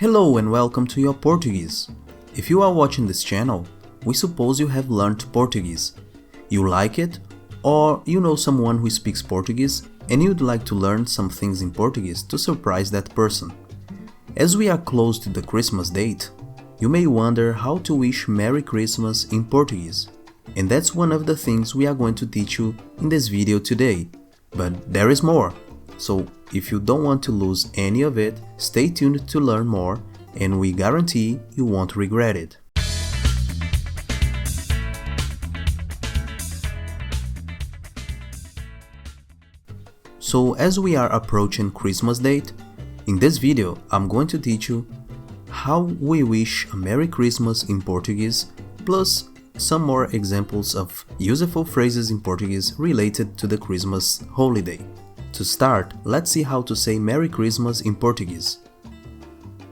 Hello and welcome to Your Portuguese. If you are watching this channel, we suppose you have learned Portuguese. You like it, or you know someone who speaks Portuguese and you'd like to learn some things in Portuguese to surprise that person. As we are close to the Christmas date, you may wonder how to wish Merry Christmas in Portuguese. And that's one of the things we are going to teach you in this video today. But there is more. So if you don't want to lose any of it, stay tuned to learn more, and we guarantee you won't regret it. So as we are approaching Christmas date, in this video I'm going to teach you how we wish a Merry Christmas in Portuguese, plus some more examples of useful phrases in Portuguese related to the Christmas holiday. To start, let's see how to say Merry Christmas in Portuguese.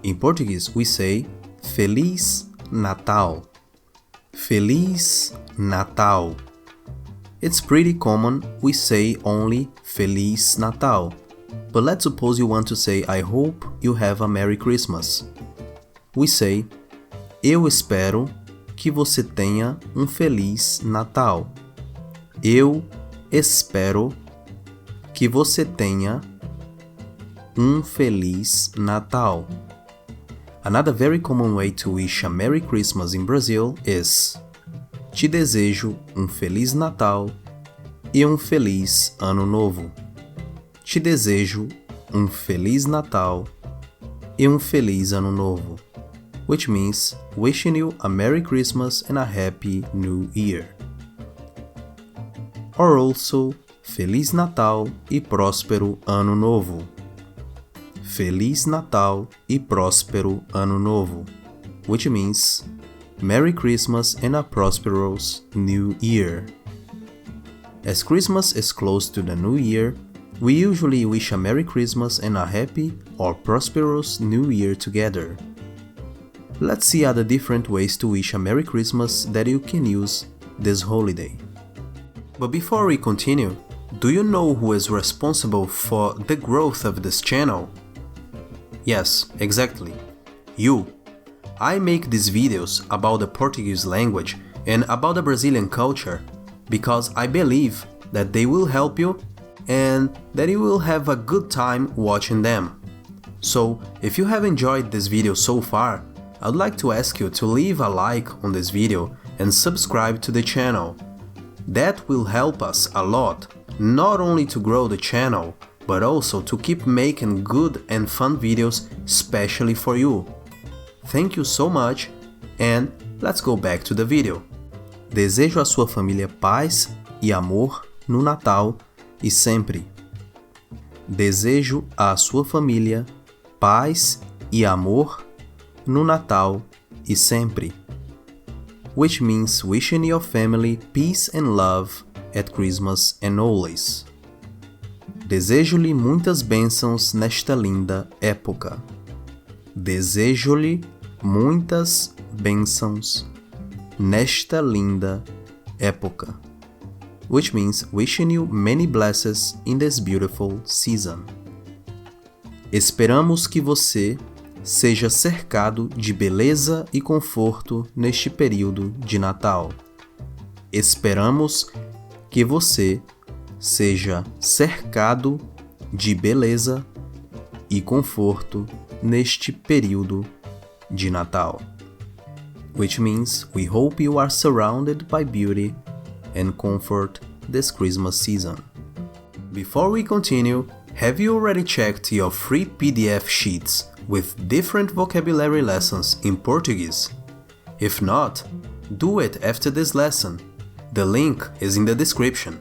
In Portuguese, we say Feliz Natal. Feliz Natal. It's pretty common we say only Feliz Natal. But let's suppose you want to say I hope you have a Merry Christmas. We say Eu espero que você tenha Feliz Natal. Eu espero que você tenha Feliz Natal. Another very common way to wish a Merry Christmas in Brazil is Te desejo Feliz Natal e Feliz Ano Novo. Te desejo Feliz Natal e Feliz Ano Novo, which means wishing you a Merry Christmas and a Happy New Year. Or also Feliz Natal e próspero Ano Novo. Feliz Natal e próspero Ano Novo, which means Merry Christmas and a prosperous New Year. As Christmas is close to the New Year, we usually wish a Merry Christmas and a happy or prosperous New Year together. Let's see other different ways to wish a Merry Christmas that you can use this holiday. But before we continue, do you know who is responsible for the growth of this channel? Yes, exactly. You. I make these videos about the Portuguese language and about the Brazilian culture because I believe that they will help you and that you will have a good time watching them. So, if you have enjoyed this video so far, I'd like to ask you to leave a like on this video and subscribe to the channel. That will help us a lot, not only to grow the channel, but also to keep making good and fun videos especially for you. Thank you so much, and let's go back to the video. Desejo à sua família paz e amor no Natal e sempre. Desejo à sua família paz e amor no Natal e sempre. Which means wishing your family peace and love at Christmas and always. Desejo-lhe muitas bênçãos nesta linda época. Desejo-lhe muitas bênçãos nesta linda época. Which means wishing you many blessings in this beautiful season. Esperamos que você seja cercado de beleza e conforto neste período de Natal. Esperamos que você seja cercado de beleza e conforto neste período de Natal. Which means we hope you are surrounded by beauty and comfort this Christmas season. Before we continue, have you already checked your free PDF sheets with different vocabulary lessons in Portuguese? If not, do it after this lesson. The link is in the description.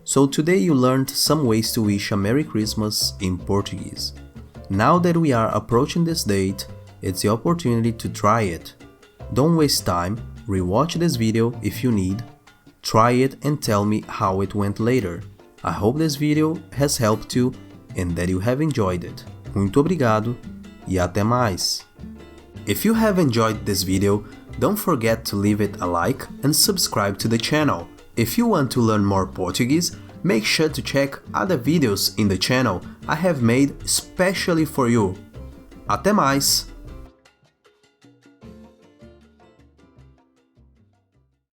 So today you learned some ways to wish a Merry Christmas in Portuguese. Now that we are approaching this date, it's the opportunity to try it. Don't waste time, rewatch this video if you need, try it and tell me how it went later. I hope this video has helped you and that you have enjoyed it. Muito obrigado e até mais! If you have enjoyed this video, don't forget to leave it a like and subscribe to the channel. If you want to learn more Portuguese, make sure to check other videos in the channel I have made especially for you. Até mais!